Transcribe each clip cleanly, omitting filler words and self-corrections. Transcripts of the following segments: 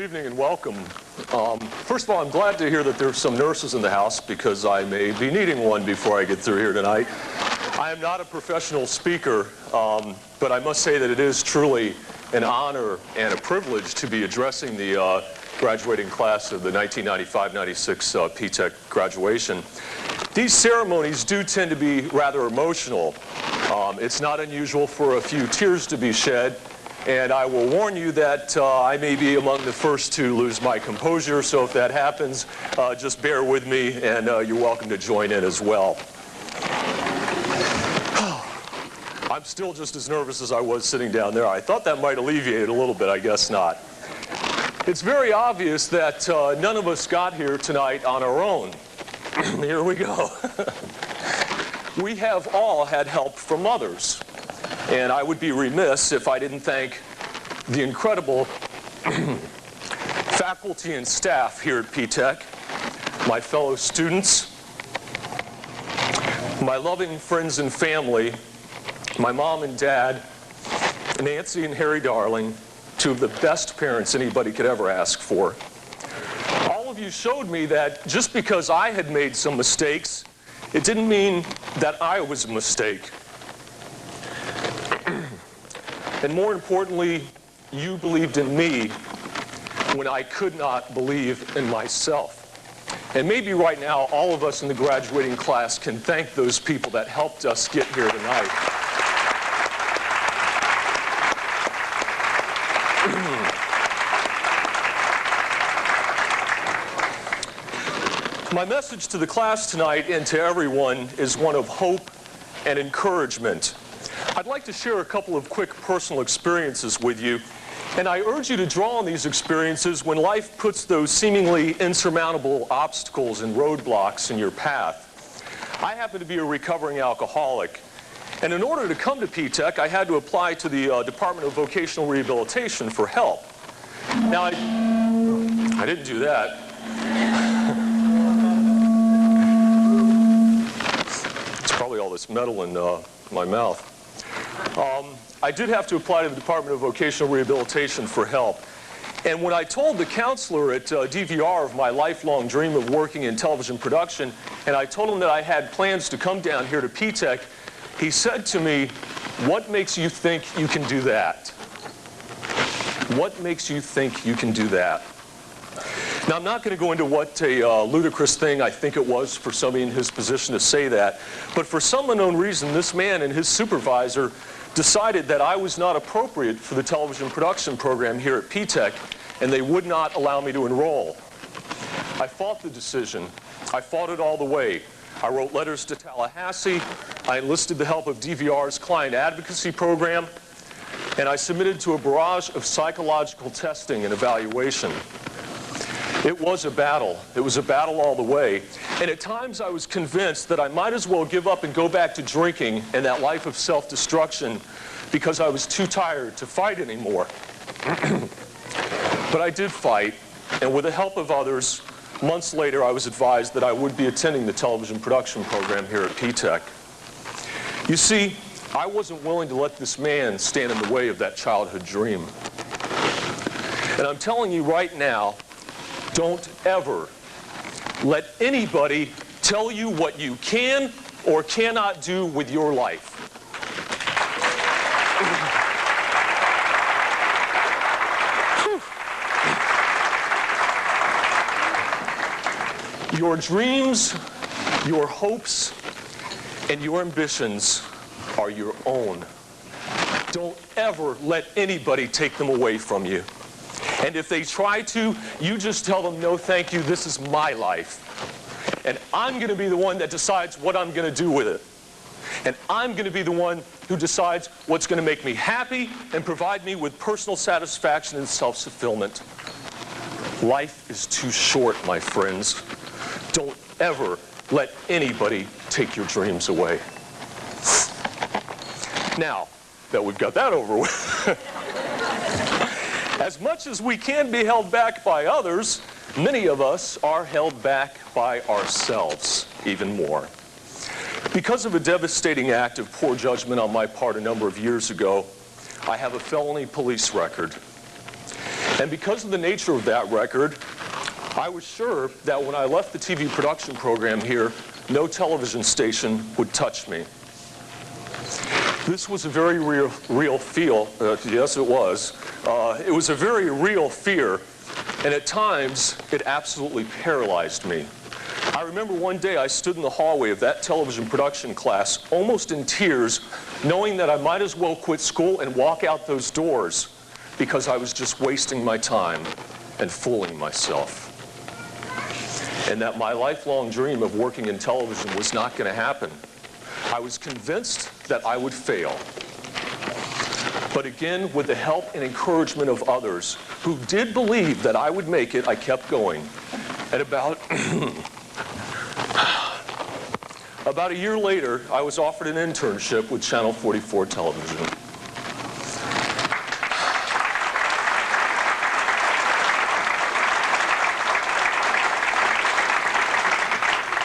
Good evening and welcome. First of all, I'm glad to hear that there's some nurses in the house because I may be needing one before I get through here tonight. I am not a professional speaker, but I must say that it is truly an honor and a privilege to be addressing the graduating class of the 1995-96 Ptec graduation. These ceremonies do tend to be rather emotional. It's not unusual for a few tears to be shed. And I will warn you that I may be among the first to lose my composure, so if that happens, just bear with me, and you're welcome to join in as well. I'm still just as nervous as I was sitting down there. I thought that might alleviate it a little bit, I guess not. It's very obvious that none of us got here tonight on our own. Here we go. We have all had help from others. And I would be remiss if I didn't thank the incredible faculty and staff here at Ptec, my fellow students, my loving friends and family, my mom and dad, Nancy and Harry Darling, two of the best parents anybody could ever ask for. All of you showed me that just because I had made some mistakes, it didn't mean that I was a mistake. And more importantly, you believed in me when I could not believe in myself. And maybe right now, all of us in the graduating class can thank those people that helped us get here tonight. My message to the class tonight and to everyone is one of hope and encouragement. I'd like to share a couple of quick personal experiences with you, and I urge you to draw on these experiences when life puts those seemingly insurmountable obstacles and roadblocks in your path. I happen to be a recovering alcoholic, and in order to come to Ptec, I had to apply to the Department of Vocational Rehabilitation for help. Now, I didn't do that. It's probably all this metal in my mouth. I did have to apply to the Department of Vocational Rehabilitation for help. And when I told the counselor at DVR of my lifelong dream of working in television production, and I told him that I had plans to come down here to Ptec, he said to me, "What makes you think you can do that? What makes you think you can do that?" Now, I'm not going to go into what a ludicrous thing I think it was for somebody in his position to say that, but for some unknown reason, this man and his supervisor decided that I was not appropriate for the television production program here at Ptec, and they would not allow me to enroll. I fought the decision. I fought it all the way. I wrote letters to Tallahassee. I enlisted the help of DVR's client advocacy program, and I submitted to a barrage of psychological testing and evaluation. It was a battle. It was a battle all the way. And at times I was convinced that I might as well give up and go back to drinking and that life of self-destruction because I was too tired to fight anymore. But I did fight, and with the help of others, months later I was advised that I would be attending the television production program here at Ptec. You see, I wasn't willing to let this man stand in the way of that childhood dream. And I'm telling you right now, don't ever let anybody tell you what you can or cannot do with your life. Your dreams, your hopes, and your ambitions are your own. Don't ever let anybody take them away from you. And if they try to, you just tell them, "No, thank you, this is my life. And I'm going to be the one that decides what I'm going to do with it. And I'm going to be the one who decides what's going to make me happy and provide me with personal satisfaction and self-fulfillment." Life is too short, my friends. Don't ever let anybody take your dreams away. Now that we've got that over with, as much as we can be held back by others, many of us are held back by ourselves even more. Because of a devastating act of poor judgment on my part a number of years ago, I have a felony police record. And because of the nature of that record, I was sure that when I left the TV production program here, no television station would touch me. This was a very real feel. Yes, it was. It was a very real fear, and at times, it absolutely paralyzed me. I remember one day I stood in the hallway of that television production class, almost in tears, knowing that I might as well quit school and walk out those doors because I was just wasting my time and fooling myself. And that my lifelong dream of working in television was not going to happen. I was convinced that I would fail. But again, with the help and encouragement of others who did believe that I would make it, I kept going. And about a year later, I was offered an internship with Channel 44 Television.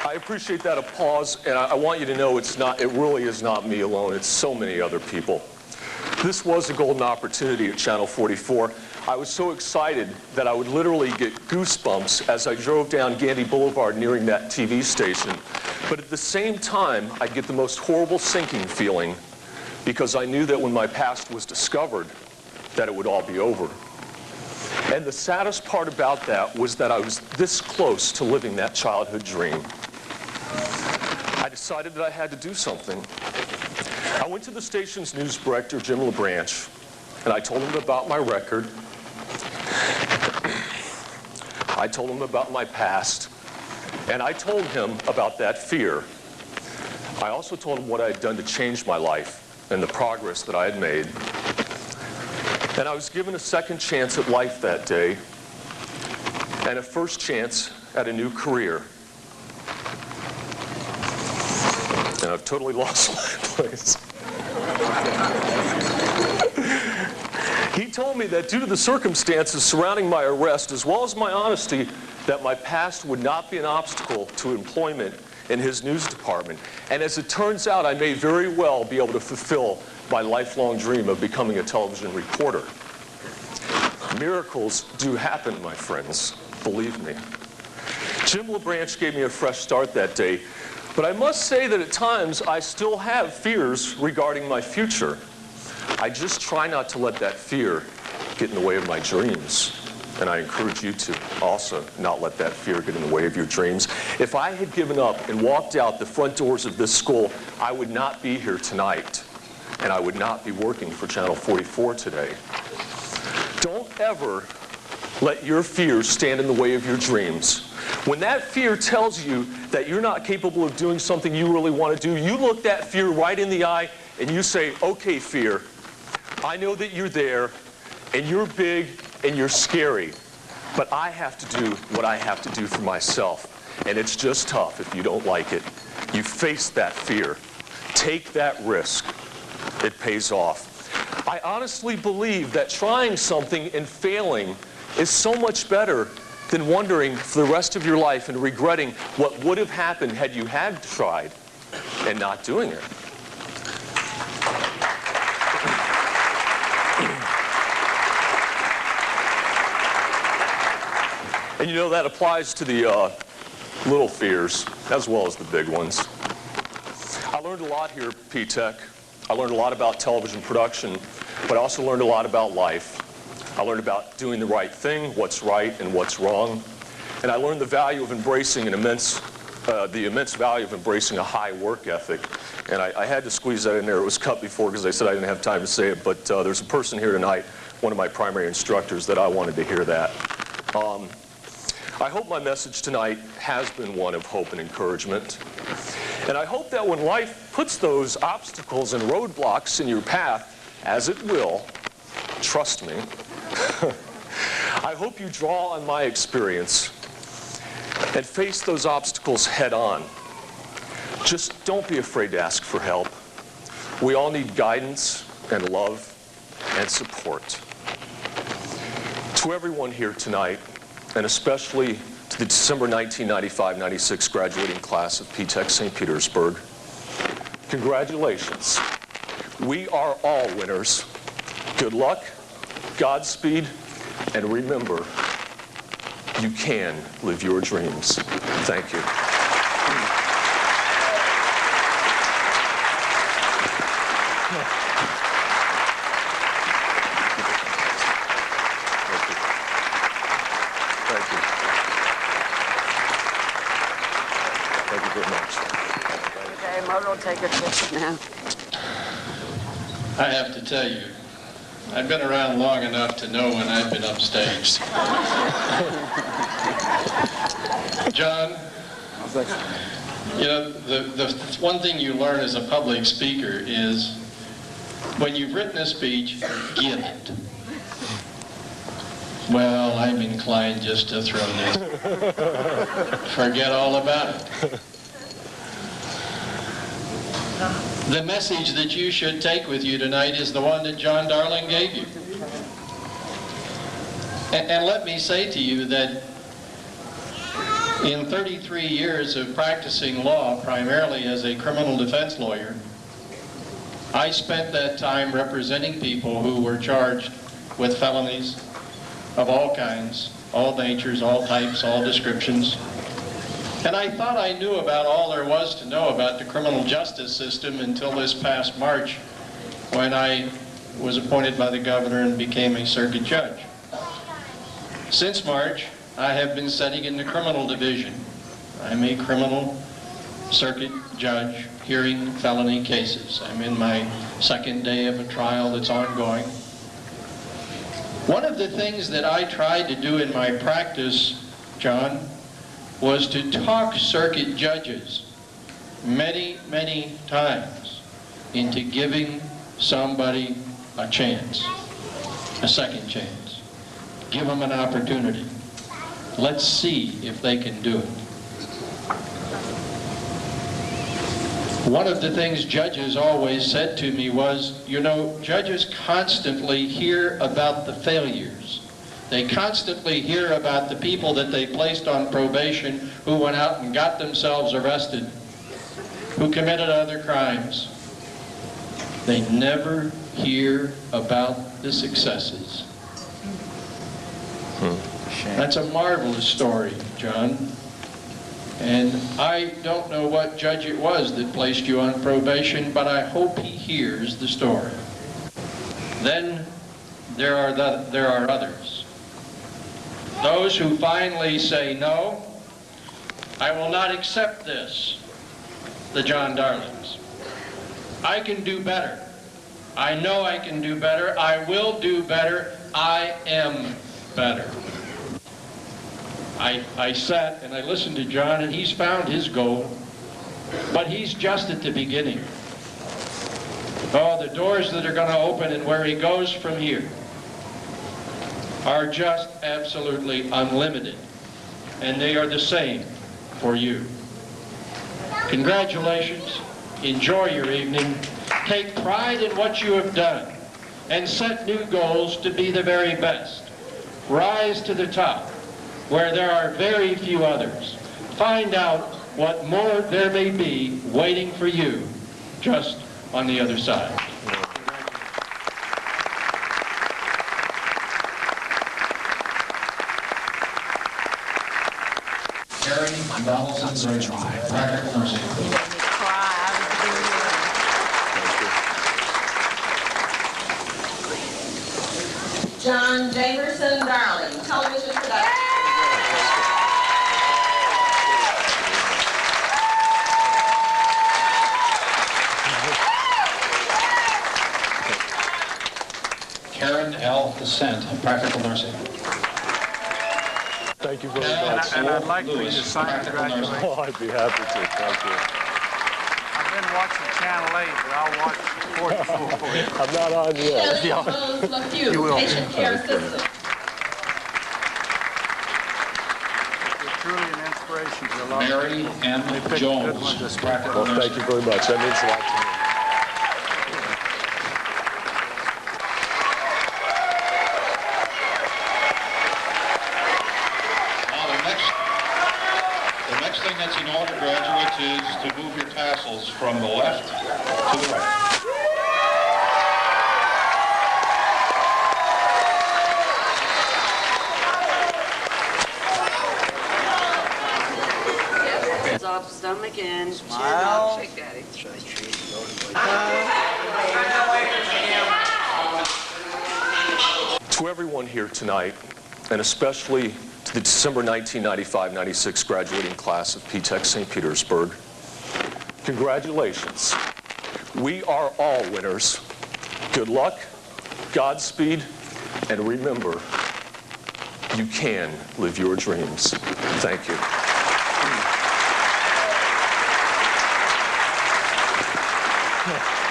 I appreciate that applause, and I want you to know it really is not me alone. It's so many other people. This was a golden opportunity at Channel 44. I was so excited that I would literally get goosebumps as I drove down Gandy Boulevard nearing that TV station. But at the same time, I'd get the most horrible sinking feeling because I knew that when my past was discovered, that it would all be over. And the saddest part about that was that I was this close to living that childhood dream. I decided that I had to do something. I went to the station's news director, Jim LeBranch, and I told him about my record. I told him about my past, and I told him about that fear. I also told him what I had done to change my life and the progress that I had made. And I was given a second chance at life that day and a first chance at a new career. And I've totally lost my place. He told me that due to the circumstances surrounding my arrest, as well as my honesty, that my past would not be an obstacle to employment in his news department. And as it turns out, I may very well be able to fulfill my lifelong dream of becoming a television reporter. Miracles do happen, my friends, believe me. Jim LeBranch gave me a fresh start that day, but I must say that at times I still have fears regarding my future. I just try not to let that fear get in the way of my dreams. And I encourage you to also not let that fear get in the way of your dreams. If I had given up and walked out the front doors of this school, I would not be here tonight. And I would not be working for Channel 44 today. Don't ever let your fears stand in the way of your dreams. When that fear tells you that you're not capable of doing something you really want to do, you look that fear right in the eye and you say, okay, fear, I know that you're there and you're big and you're scary, but I have to do what I have to do for myself. And it's just tough if you don't like it. You face that fear. Take that risk. It pays off. I honestly believe that trying something and failing is so much better than wondering for the rest of your life and regretting what would have happened had you had tried and not doing it. And you know, that applies to the little fears as well as the big ones. I learned a lot here at Ptec. I learned a lot about television production, but I also learned a lot about life. I learned about doing the right thing, what's right and what's wrong. And I learned the value of embracing the immense value of embracing a high work ethic. And I had to squeeze that in there. It was cut before because I said I didn't have time to say it, but there's a person here tonight, one of my primary instructors, that I wanted to hear that. I hope my message tonight has been one of hope and encouragement. And I hope that when life puts those obstacles and roadblocks in your path, as it will, trust me, I hope you draw on my experience and face those obstacles head on. Just don't be afraid to ask for help. We all need guidance and love and support. To everyone here tonight, and especially to the December 1995-96 graduating class of Ptec St. Petersburg, congratulations. We are all winners. Good luck, Godspeed, And remember, you can live your dreams. Thank you. Take a picture now. I have to tell you, I've been around long enough to know when I've been upstaged. John, you know, the one thing you learn as a public speaker is when you've written a speech, give it. Well, I'm inclined just to throw this. Forget all about it. The message that you should take with you tonight is the one that John Darling gave you. And let me say to you that in 33 years of practicing law, primarily as a criminal defense lawyer, I spent that time representing people who were charged with felonies of all kinds, all natures, all types, all descriptions. And I thought I knew about all there was to know about the criminal justice system until this past March, when I was appointed by the governor and became a circuit judge. Since March, I have been sitting in the criminal division. I'm a criminal circuit judge hearing felony cases. I'm in my second day of a trial that's ongoing. One of the things that I tried to do in my practice, John, was to talk circuit judges many, many times into giving somebody a chance, a second chance. Give them an opportunity. Let's see if they can do it. One of the things judges always said to me was, you know, judges constantly hear about the failures. They constantly hear about the people that they placed on probation who went out and got themselves arrested, who committed other crimes. They never hear about the successes. That's a marvelous story, John. And I don't know what judge it was that placed you on probation, but I hope he hears the story. Then there are others. Those who finally say, no, I will not accept this, the John Darlings. I can do better. I know I can do better. I will do better. I am better. I sat and I listened to John, and he's found his goal, but he's just at the beginning. Oh, the doors that are going to open and where he goes from here are just absolutely unlimited, and they are the same for you. Congratulations. Enjoy your evening. Take pride in what you have done and set new goals to be the very best. Rise to the top where there are very few others. Find out what more there may be waiting for you just on the other side. John Jamerson Darling, television production. Karen L. Descent, practical nursing. Thank you very much. And I'd like for you to sign congratulations. Oh, I'd be happy to. Thank you. I've been watching Channel 8, but I'll watch 44 for you. I'm not on yet. Shelley Rose LaFew, You will. patient care assistant. You're truly an inspiration to a lot of Mary people. M. They pick good Jones, ones to speak practical up. Well, thank you very much. That means a lot to me. The next thing that's in order, graduates, is to move your tassels from the left to the right. Shoulders up, stomach in, chin Smile. up. Shake, Daddy. To everyone here tonight, and especially to the December 1995-96 graduating class of Ptec St. Petersburg, congratulations. We are all winners. Good luck, Godspeed, and remember, you can live your dreams. Thank you. Yeah.